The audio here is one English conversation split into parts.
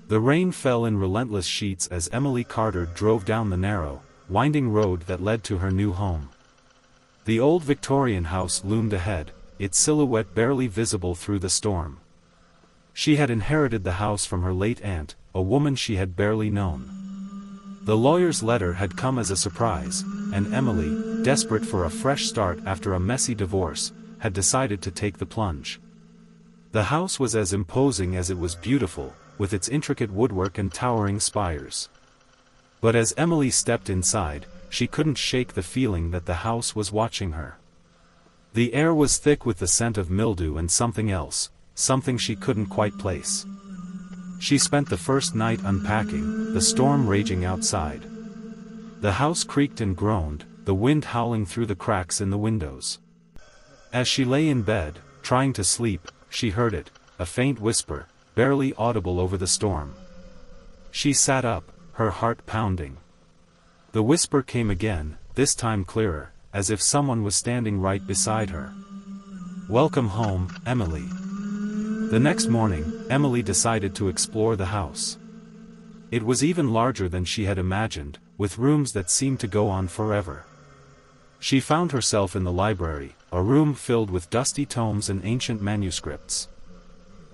The rain fell in relentless sheets as Emily Carter drove down the narrow, winding road that led to her new home. The old Victorian house loomed ahead, its silhouette barely visible through the storm. She had inherited the house from her late aunt, a woman she had barely known. The lawyer's letter had come as a surprise, and Emily, desperate for a fresh start after a messy divorce, had decided to take the plunge. The house was as imposing as it was beautiful, with its intricate woodwork and towering spires. But as Emily stepped inside, she couldn't shake the feeling that the house was watching her. The air was thick with the scent of mildew and something else, something she couldn't quite place. She spent the first night unpacking, the storm raging outside. The house creaked and groaned, the wind howling through the cracks in the windows. As she lay in bed, trying to sleep, she heard it, a faint whisper, barely audible over the storm. She sat up, her heart pounding. The whisper came again, this time clearer, as if someone was standing right beside her. "Welcome home, Emily." The next morning, Emily decided to explore the house. It was even larger than she had imagined, with rooms that seemed to go on forever. She found herself in the library, a room filled with dusty tomes and ancient manuscripts.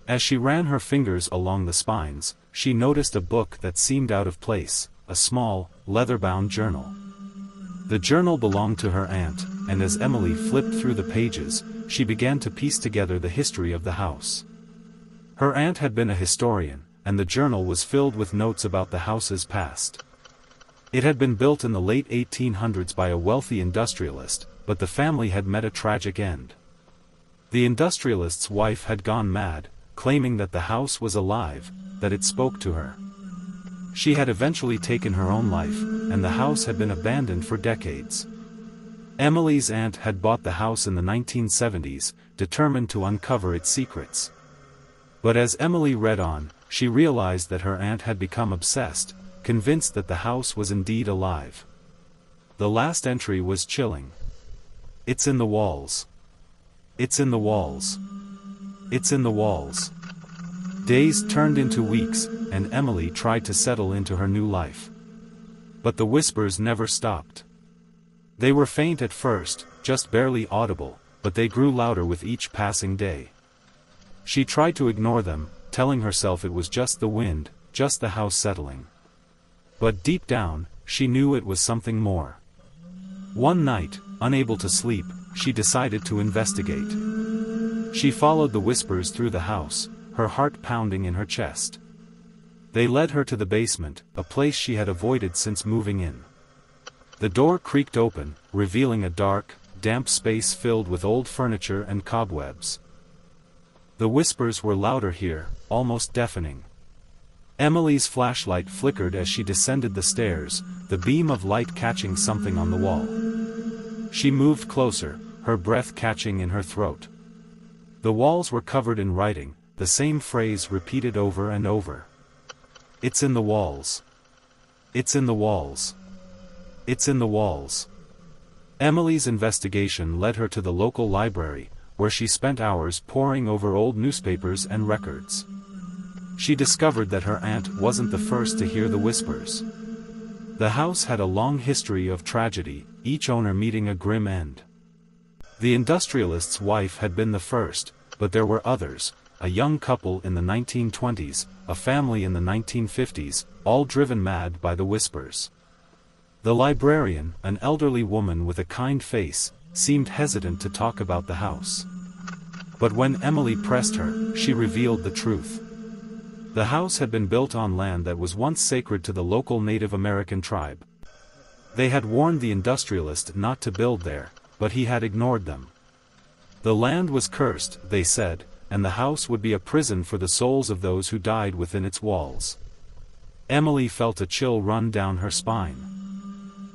As she ran her fingers along the spines, she noticed a book that seemed out of place, a small, leather-bound journal. The journal belonged to her aunt, and as Emily flipped through the pages, she began to piece together the history of the house. Her aunt had been a historian, and the journal was filled with notes about the house's past. It had been built in the late 1800s by a wealthy industrialist, but the family had met a tragic end. The industrialist's wife had gone mad, claiming that the house was alive, that it spoke to her. She had eventually taken her own life, and the house had been abandoned for decades. Emily's aunt had bought the house in the 1970s, determined to uncover its secrets. But as Emily read on, she realized that her aunt had become obsessed, convinced that the house was indeed alive. The last entry was chilling. "It's in the walls. It's in the walls. It's in the walls." Days turned into weeks, and Emily tried to settle into her new life. But the whispers never stopped. They were faint at first, just barely audible, but they grew louder with each passing day. She tried to ignore them, telling herself it was just the wind, just the house settling. But deep down, she knew it was something more. One night, unable to sleep, she decided to investigate. She followed the whispers through the house, her heart pounding in her chest. They led her to the basement, a place she had avoided since moving in. The door creaked open, revealing a dark, damp space filled with old furniture and cobwebs. The whispers were louder here, almost deafening. Emily's flashlight flickered as she descended the stairs, the beam of light catching something on the wall. She moved closer, her breath catching in her throat. The walls were covered in writing, the same phrase repeated over and over. "It's in the walls. It's in the walls. It's in the walls." Emily's investigation led her to the local library, where she spent hours poring over old newspapers and records. She discovered that her aunt wasn't the first to hear the whispers. The house had a long history of tragedy, each owner meeting a grim end. The industrialist's wife had been the first, but there were others, a young couple in the 1920s, a family in the 1950s, all driven mad by the whispers. The librarian, an elderly woman with a kind face, seemed hesitant to talk about the house. But when Emily pressed her, she revealed the truth. The house had been built on land that was once sacred to the local Native American tribe. They had warned the industrialist not to build there, but he had ignored them. The land was cursed, they said, and the house would be a prison for the souls of those who died within its walls. Emily felt a chill run down her spine.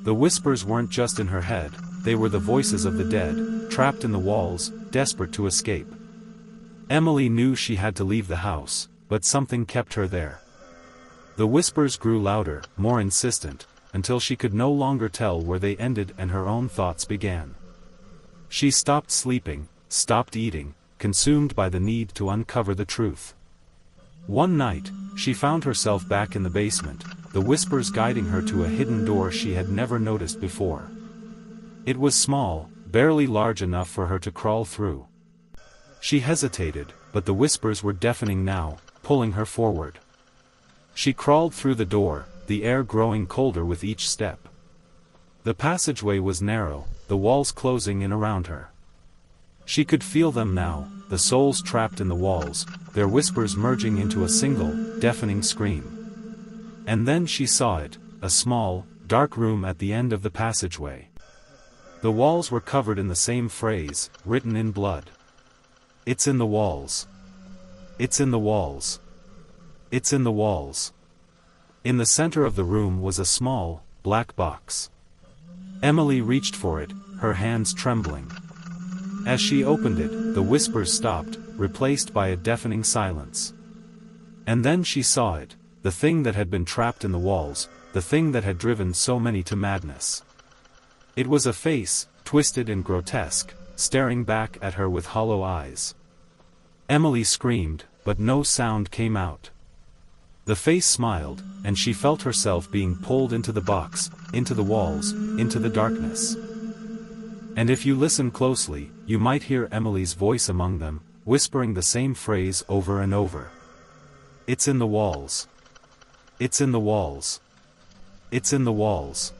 The whispers weren't just in her head, they were the voices of the dead, trapped in the walls, desperate to escape. Emily knew she had to leave the house, but something kept her there. The whispers grew louder, more insistent, until she could no longer tell where they ended and her own thoughts began. She stopped sleeping, stopped eating, consumed by the need to uncover the truth. One night, she found herself back in the basement, the whispers guiding her to a hidden door she had never noticed before. It was small, barely large enough for her to crawl through. She hesitated, but the whispers were deafening now, pulling her forward. She crawled through the door, the air growing colder with each step. The passageway was narrow, the walls closing in around her. She could feel them now, the souls trapped in the walls, their whispers merging into a single, deafening scream. And then she saw it, a small, dark room at the end of the passageway. The walls were covered in the same phrase, written in blood. "It's in the walls. It's in the walls. It's in the walls." In the center of the room was a small, black box. Emily reached for it, her hands trembling. As she opened it, the whispers stopped, replaced by a deafening silence. And then she saw it, the thing that had been trapped in the walls, the thing that had driven so many to madness. It was a face, twisted and grotesque, staring back at her with hollow eyes. Emily screamed, but no sound came out. The face smiled, and she felt herself being pulled into the box, into the walls, into the darkness. And if you listen closely, you might hear Emily's voice among them, whispering the same phrase over and over. "It's in the walls. It's in the walls. It's in the walls."